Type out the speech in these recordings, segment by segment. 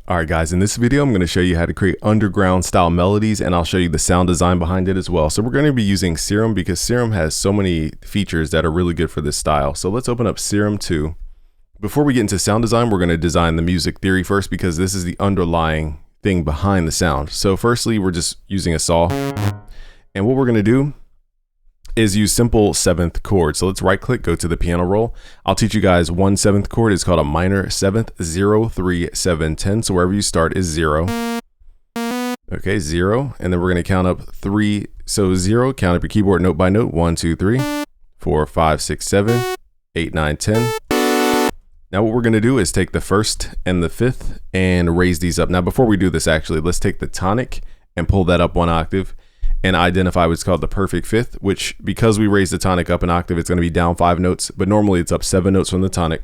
Alright guys, in this video I'm going to show you how to create underground style melodies, and I'll show you the sound design behind it as well. So we're going to be using Serum because Serum has so many features that are really good for this style. So let's open up Serum 2. Before we get into sound design, we're going to design the music theory first because this is the underlying thing behind the sound. So firstly, we're just using a saw, and what we're going to do is use simple 7th chord. So let's right click, go to the piano roll. I'll teach you guys 1/7 chord is called a minor 7th, 0, 3, 7, 10. So wherever you start is 0. Okay, 0. And then we're going to count up 3. So 0, count up your keyboard note by note. 1, 2, 3, 4, 5, 6, 7, 8, 9, 10. Now what we're going to do is take the 1st and the 5th and raise these up. Now before we do this, actually, let's take the tonic and pull that up 1 octave. And identify what's called the perfect 5th, which because we raised the tonic up an octave, it's going to be down 5 notes, but normally it's up 7 notes from the tonic.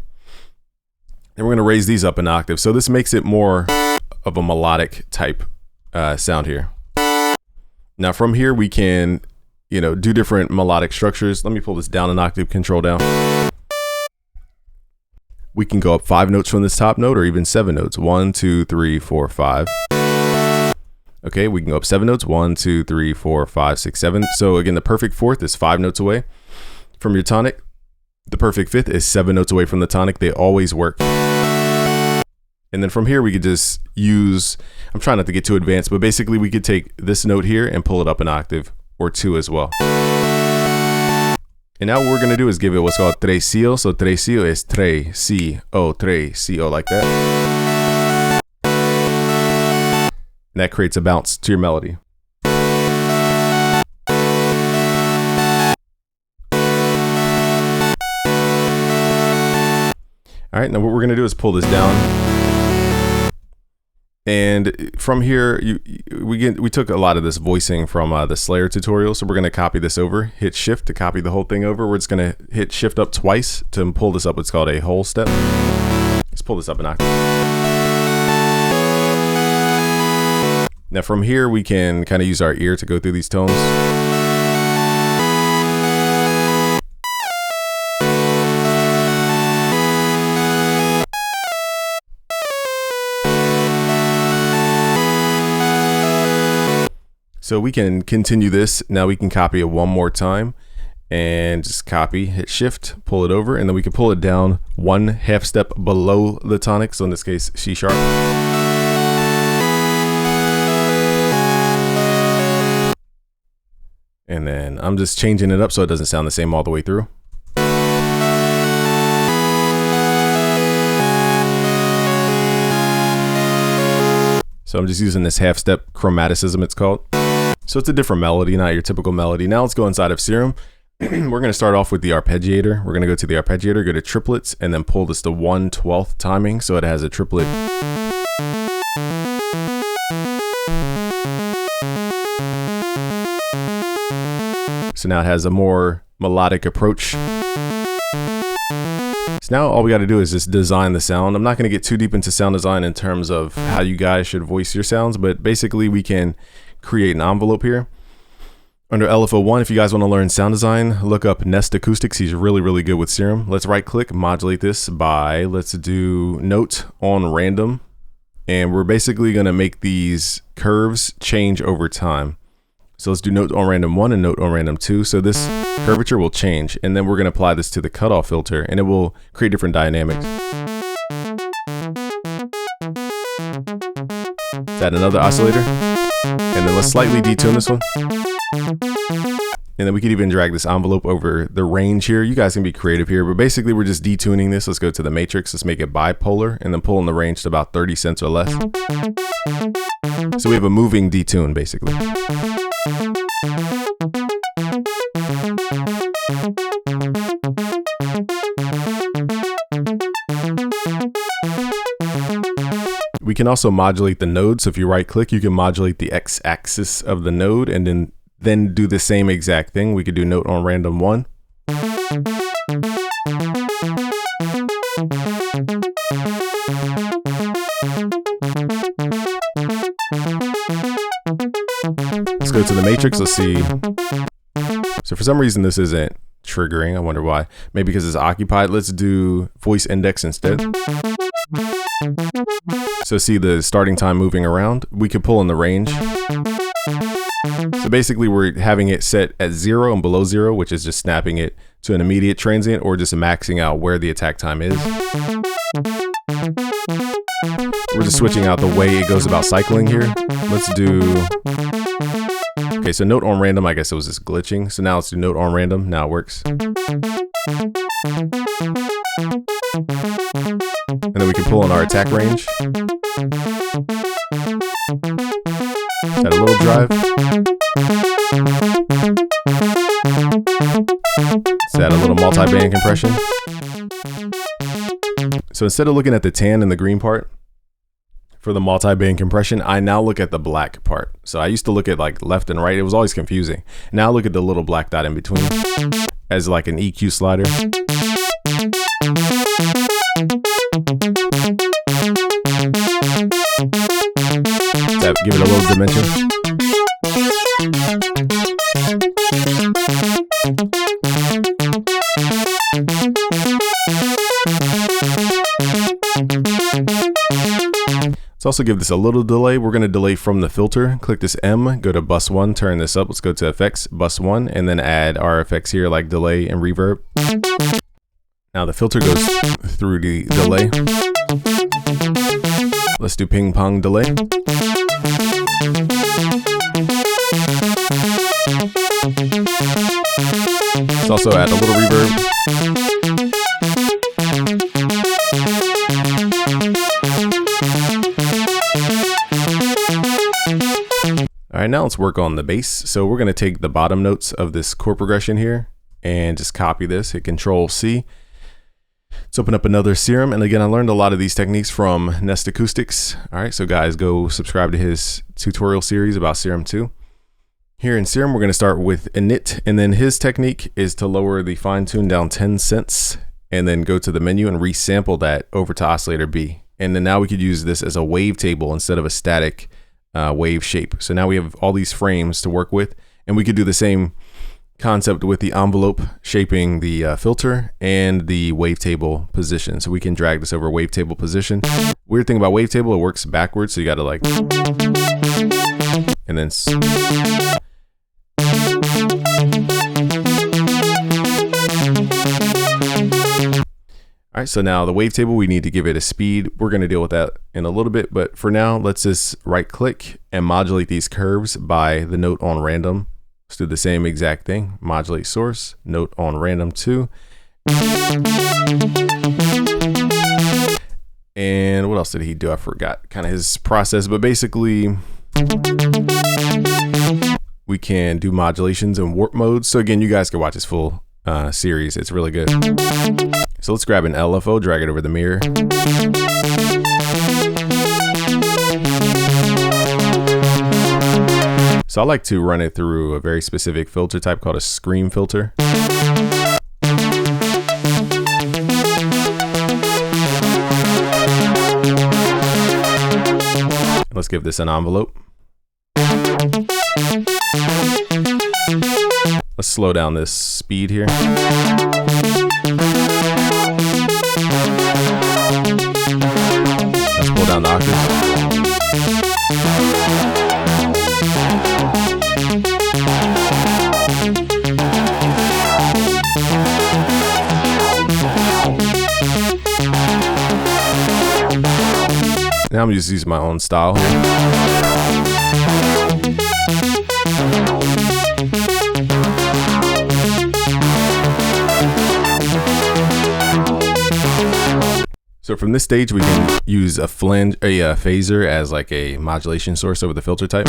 And we're going to raise these up an octave. So this makes it more of a melodic type sound here. Now from here, we can, do different melodic structures. Let me pull this down an octave, control down. We can go up 5 notes from this top note or even 7 notes. 1, 2, 3, 4, 5. Okay, we can go up 7 notes. 1, 2, 3, 4, 5, 6, 7. So again, the perfect 4th is 5 notes away from your tonic. The perfect 5th is 7 notes away from the tonic. They always work. And then from here, we could just use, I'm trying not to get too advanced, but basically we could take this note here and pull it up an octave or 2 as well. And now what we're going to do is give it what's called tresillo. So tresillo is tre, si, o, tre, si, o, like that. And that creates a bounce to your melody. All right, now what we're going to do is pull this down. And from here, we took a lot of this voicing from the Slayer tutorial. So we're going to copy this over, hit shift to copy the whole thing over. We're just going to hit shift up twice to pull this up. It's called a whole step. Let's pull this up an octave. Now from here, we can kind of use our ear to go through these tones. So we can continue this. Now we can copy it one more time and just copy, hit shift, pull it over, and then we can pull it down 1/2 step below the tonic. So in this case, C sharp. And then I'm just changing it up so it doesn't sound the same all the way through. So I'm just using this 1/2 step chromaticism, it's called. So it's a different melody, not your typical melody. Now let's go inside of Serum. We're going to start off with the arpeggiator. We're going to go to the arpeggiator, go to triplets, and then pull this to 1/12 timing so it has a triplet. So now it has a more melodic approach. So now all we got to do is just design the sound. I'm not going to get too deep into sound design in terms of how you guys should voice your sounds, but basically we can create an envelope here. Under LFO1, if you guys want to learn sound design, look up Nest Acoustics. He's really, really good with Serum. Let's right click, modulate this by, let's do note on random. And we're basically going to make these curves change over time. So let's do note on random 1 and note on random 2. So this curvature will change, and then we're going to apply this to the cutoff filter, and it will create different dynamics. Let's add another oscillator, and then let's slightly detune this one. And then we could even drag this envelope over the range here. You guys can be creative here, but basically we're just detuning this. Let's go to the matrix. Let's make it bipolar, and then pull in the range to about 30 cents or less. So we have a moving detune, basically. We can also modulate the node. So if you right click, you can modulate the x-axis of the node and then do the same exact thing. We could do note on random 1. Let's go to the matrix. Let's see. So for some reason this isn't triggering. I wonder why. Maybe because it's occupied. Let's do voice index instead. So see the starting time moving around? We could pull in the range. So basically we're having it set at 0 and below 0, which is just snapping it to an immediate transient, or just maxing out where the attack time is. We're just switching out the way it goes about cycling here. Let's do... Okay, so note on random, I guess it was just glitching. So now let's do note on random. Now it works. And then we can pull in our attack range. Add a little drive. Let's add a little multi-band compression. So instead of looking at the tan and the green part for the multi-band compression, I now look at the black part. So I used to look at like left and right. It was always confusing. Now I look at the little black dot in between as like an EQ slider. Give it a little dimension. Let's also give this a little delay. We're going to delay from the filter. Click this M, go to bus 1, turn this up. Let's go to effects, bus 1, and then add our effects here like delay and reverb. Now the filter goes through the delay. Let's do ping pong delay. Let's also add a little reverb. All right, now let's work on the bass. So we're going to take the bottom notes of this chord progression here and just copy this, hit Control C. Let's open up another Serum. And again, I learned a lot of these techniques from Nest Acoustics. All right, so guys, go subscribe to his tutorial series about Serum 2. Here in Serum, we're going to start with init, and then his technique is to lower the fine tune down 10 cents and then go to the menu and resample that over to oscillator B. And then now we could use this as a wavetable instead of a static wave shape. So now we have all these frames to work with, and we could do the same concept with the envelope shaping the filter and the wavetable position. So we can drag this over wavetable position. Weird thing about wavetable, it works backwards. So you got to like, and then all right, so now the wavetable, we need to give it a speed. We're going to deal with that in a little bit, but for now, let's just right click and modulate these curves by the note on random. Let's do the same exact thing. Modulate source, note on random 2. And what else did he do? I forgot kind of his process, but basically we can do modulations and warp modes. So again, you guys can watch this full series. It's really good. So let's grab an LFO, drag it over the mirror. So I like to run it through a very specific filter type called a scream filter. Let's give this an envelope. Let's slow down this speed here. Let's pull down the octave. Now I'm just using my own style here. So from this stage, we can use a phaser as like a modulation source over the filter type.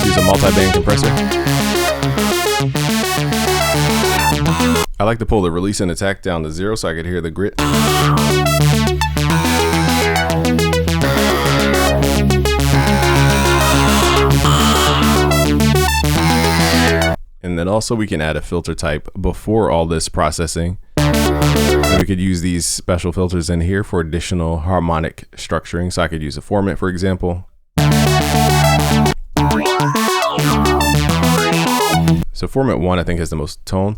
Use a multi-band compressor. I like to pull the release and attack down to 0 so I could hear the grit. And then also we can add a filter type before all this processing. And we could use these special filters in here for additional harmonic structuring. So I could use a formant, for example. So formant 1, I think, has the most tone.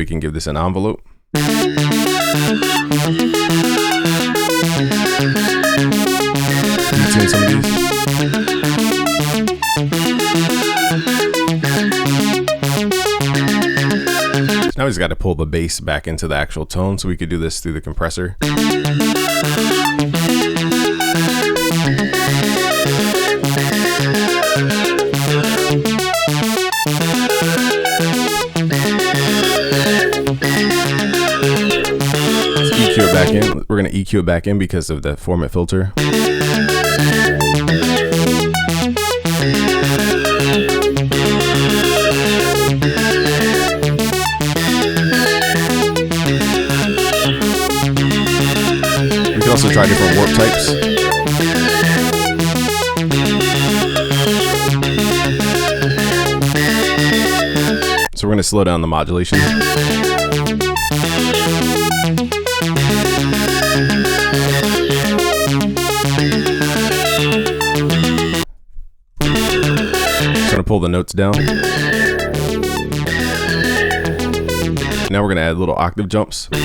we can give this an envelope. Retune some of these. Now we just got to pull the bass back into the actual tone, so we could do this through the compressor. EQ it back in. We're going to EQ it back in because of the format filter. We can also try different warp types. So we're going to slow down the modulation. Gonna pull the notes down. Now we're gonna add little octave jumps. And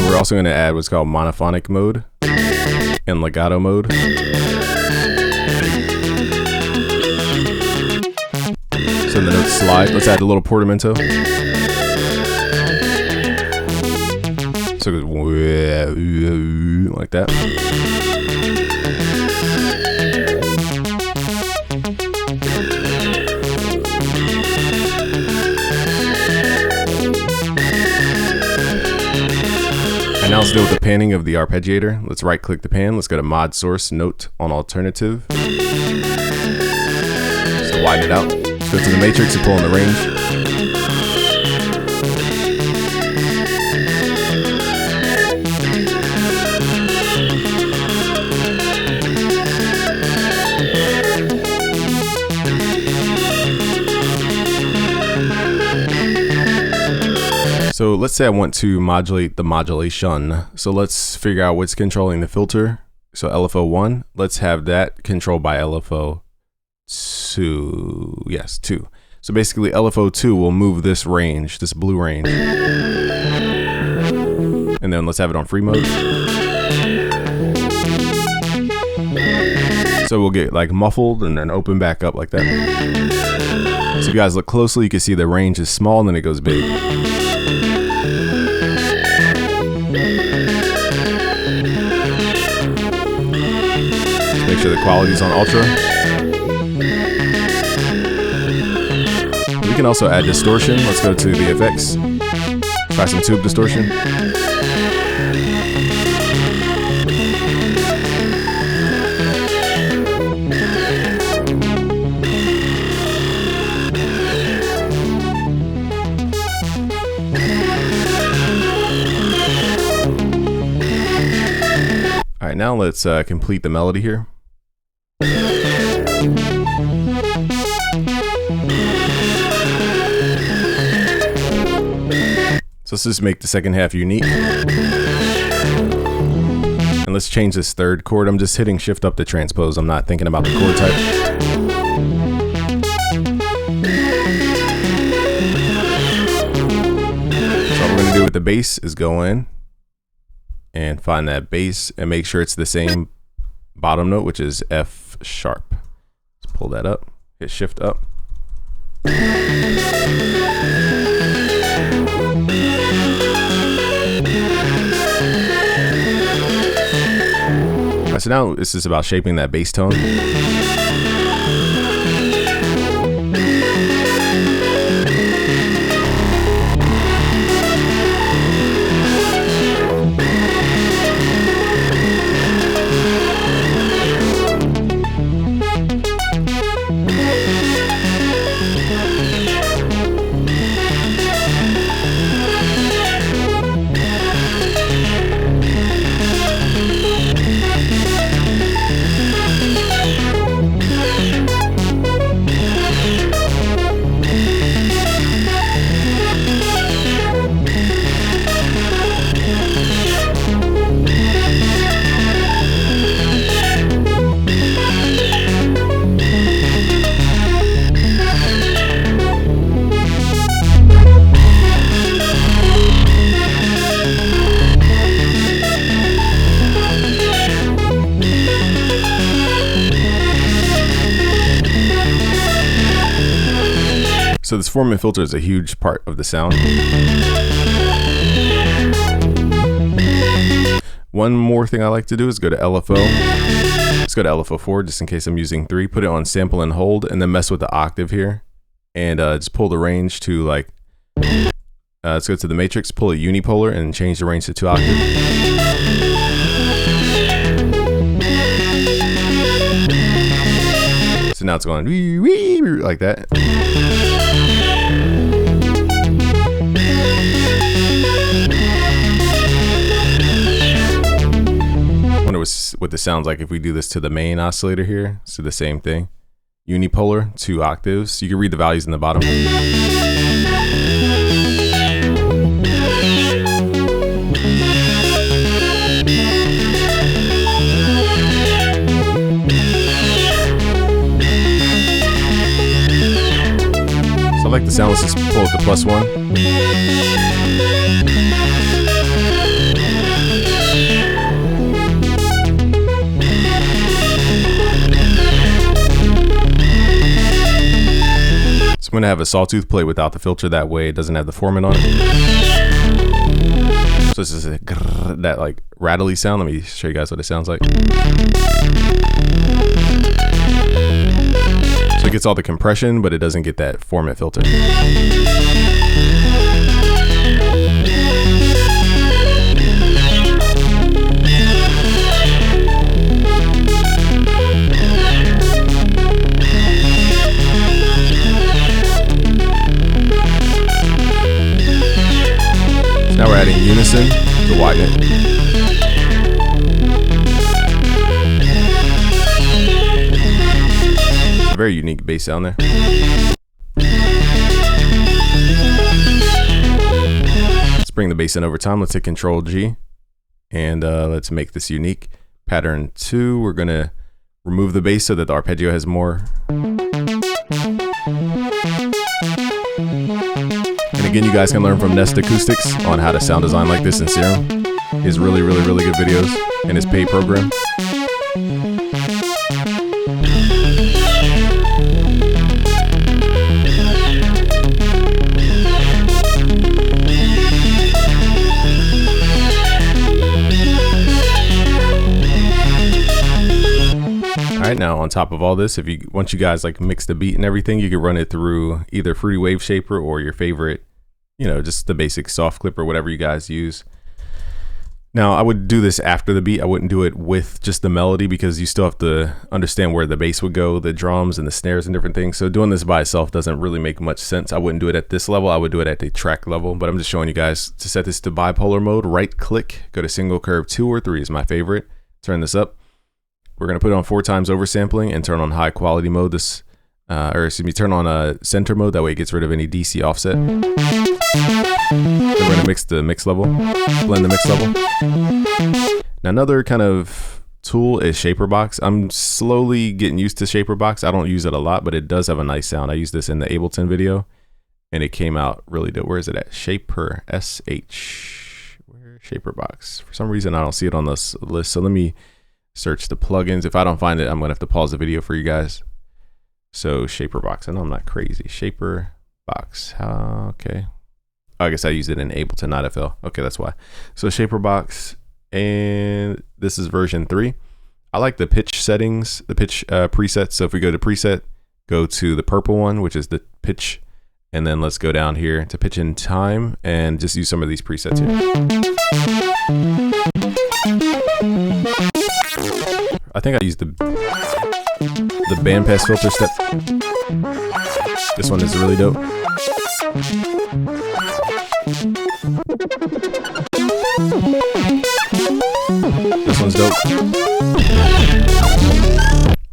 we're also gonna add what's called monophonic mode and legato mode. So the notes slide. Let's add a little portamento. So it goes like that. And now let's deal with the panning of the arpeggiator. Let's right click the pan. Let's go to mod source, note on alternative. So widen it out. Let's go to the matrix and pull in the range. So let's say I want to modulate the modulation. So let's figure out what's controlling the filter. So LFO1, let's have that controlled by LFO2. Yes, 2. So basically LFO2 will move this range, this blue range. And then let's have it on free mode. So we'll get like muffled and then open back up like that. So if you guys look closely, you can see the range is small and then it goes big. Make sure the quality's on ultra. We can also add distortion. Let's go to the effects. Try some tube distortion. All right, now let's complete the melody here. So let's just make the second half unique. And let's change this third chord. I'm just hitting shift up to transpose. I'm not thinking about the chord type. So what we're going to do with the bass is go in and find that bass and make sure it's the same bottom note, which is F sharp. Let's pull that up, hit shift up. Right, so now this is about shaping that bass tone. So this formant filter is a huge part of the sound. One more thing I like to do is go to LFO. Let's go to LFO 4 just in case I'm using 3. Put it on sample and hold, and then mess with the octave here. And just pull the range to like, let's go to the matrix, pull it unipolar, and change the range to 2 octaves. So now it's going like that. I wonder what this sounds like if we do this to the main oscillator here. So the same thing. Unipolar, 2 octaves. You can read the values in the bottom. So I like the sound. Let's just pull it to +1. So I'm gonna have a sawtooth plate without the filter, that way it doesn't have the formant on it. So this is that like rattly sound. Let me show you guys what it sounds like. So it gets all the compression, but it doesn't get that formant filter. Now we're adding unison to widen it. It's a very unique bass sound there. Let's bring the bass in over time. Let's hit Control G and let's make this unique. Pattern 2, we're gonna remove the bass so that the arpeggio has more. And again, you guys can learn from Nest Acoustics on how to sound design like this in Serum. His really good videos and his paid program. Alright, now on top of all this, once you guys like mix the beat and everything, you can run it through either Fruity Wave Shaper or your favorite, you know, just the basic soft clip or whatever you guys use. Now I would do this after the beat. I wouldn't do it with just the melody because you still have to understand where the bass would go, the drums and the snares and different things. So doing this by itself doesn't really make much sense. I wouldn't do it at this level. I would do it at the track level, but I'm just showing you guys to set this to bipolar mode. Right click, go to single curve 2 or 3 is my favorite. Turn this up. We're going to put it on 4 times oversampling and turn on high quality mode. Turn on center mode. That way it gets rid of any DC offset. Then we're going to mix the mix level, blend the mix level. Now another kind of tool is Shaperbox. I'm slowly getting used to Shaperbox. I don't use it a lot, but it does have a nice sound. I used this in the Ableton video and it came out really dope. Where is it at? Shaper, SH. Where's Shaperbox? For some reason I don't see it on this list. So let me search the plugins. If I don't find it, I'm gonna have to pause the video for you guys. So Shaperbox. I know I'm not crazy. Shaperbox. Okay. I guess I used it in Ableton, not FL. Okay, that's why. So Shaperbox, and this is version 3. I like the pitch settings, the pitch presets. So if we go to preset, go to the purple one, which is the pitch, and then let's go down here to pitch in time and just use some of these presets here. I think I used the bandpass filter step. This one is really dope. This one's dope.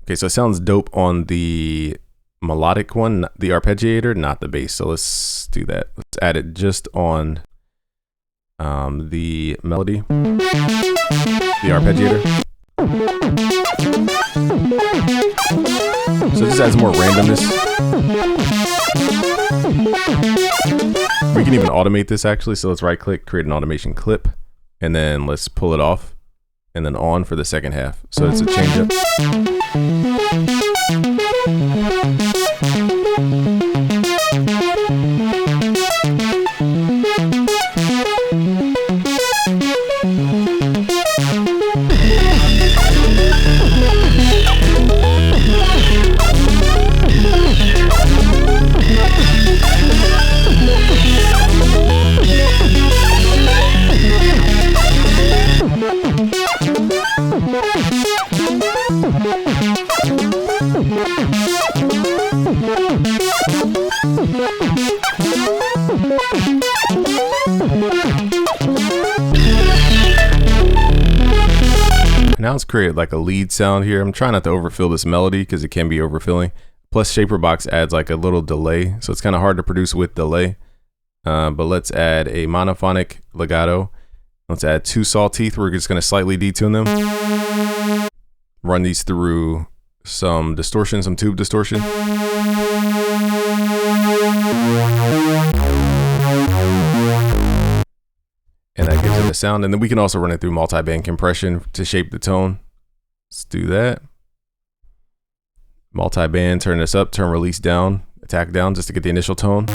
Okay, so it sounds dope on the melodic one, the arpeggiator, not the bass. So let's do that. Let's add it just on the melody, the arpeggiator. So this adds more randomness. We can even automate this actually. So let's right click, create an automation clip, and then let's pull it off and then on for the second half. So it's a change up. create like a lead sound here. I'm trying not to overfill this melody because it can be overfilling. Plus Shaper Box adds like a little delay, so it's kind of hard to produce with delay. But let's add a monophonic legato. Let's add 2 saw teeth. We're just going to slightly detune them. Run these through some distortion, some tube distortion. And that gives it a sound. And then we can also run it through multi-band compression to shape the tone. Let's do that. Multi-band, turn this up, turn release down, attack down just to get the initial tone.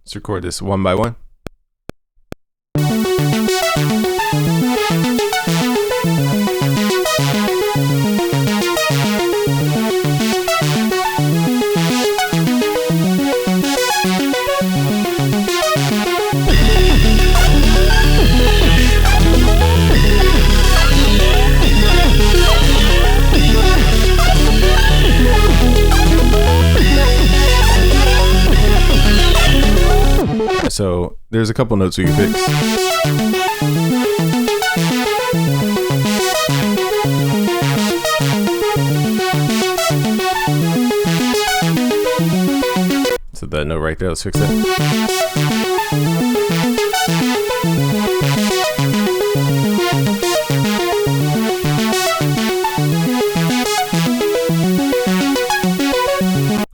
Let's record this one by one. So there's a couple notes we can fix. So that note right there, let's fix that.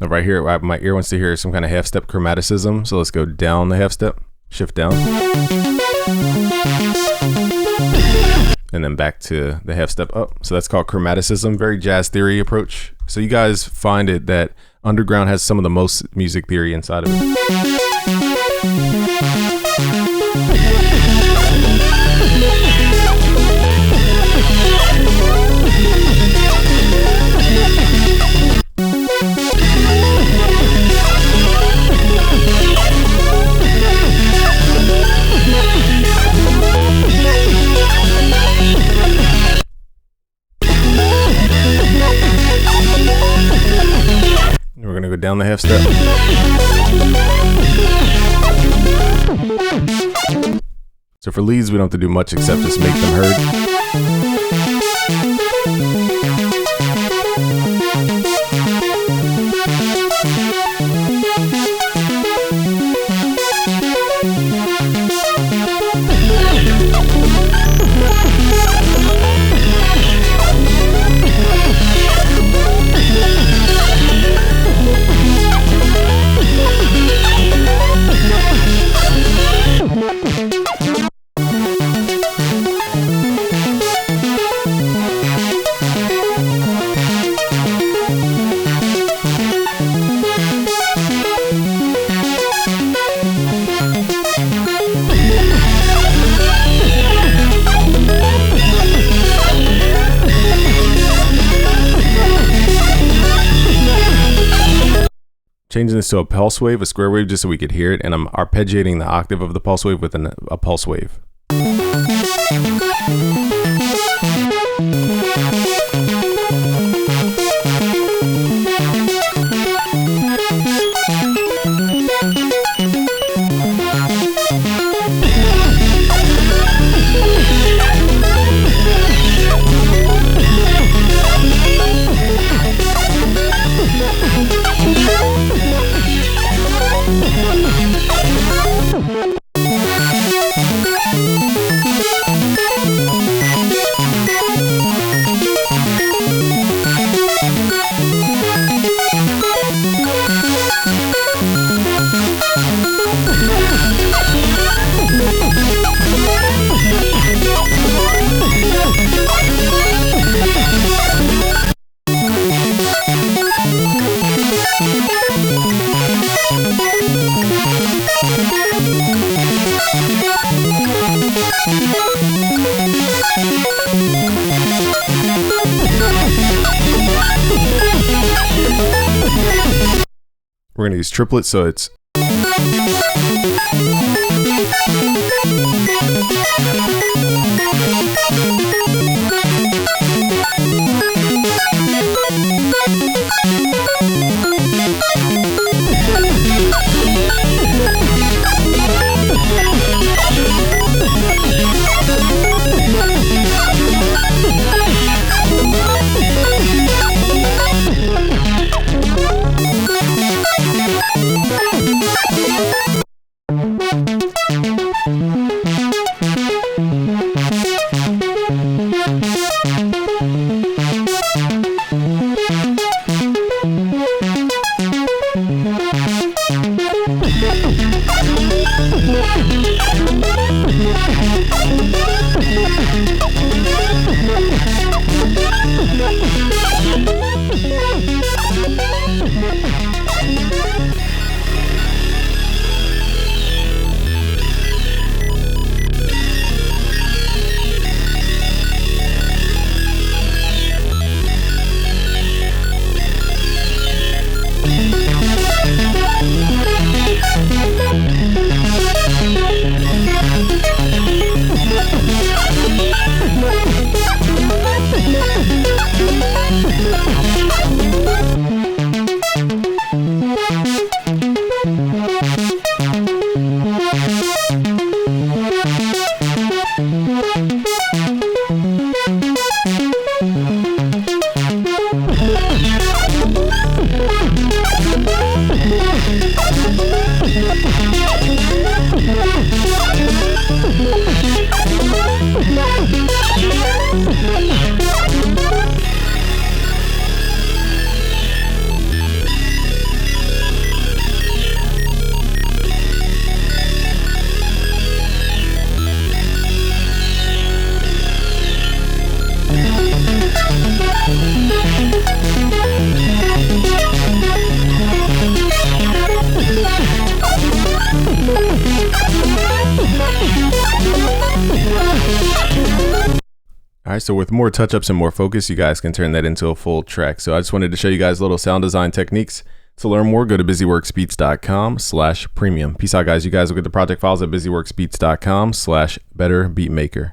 Right here, my ear wants to hear some kind of half step chromaticism. So let's go down the half step, shift down. And then back to the half step up. So that's called chromaticism, very jazz theory approach. So you guys find it that underground has some of the most music theory inside of it. We're gonna go down the half step. So for leads, we don't have to do much except just make them heard. Changing this to a pulse wave, a square wave, just so we could hear it, and I'm arpeggiating the octave of the pulse wave with a pulse wave. We're going to use triplets, so it's right, so with more touch-ups and more focus, you guys can turn that into a full track. So I just wanted to show you guys little sound design techniques. To learn more, go to busyworksbeats.com/premium. Peace out, guys. You guys will get the project files at busyworksbeats.com/betterbeatmaker.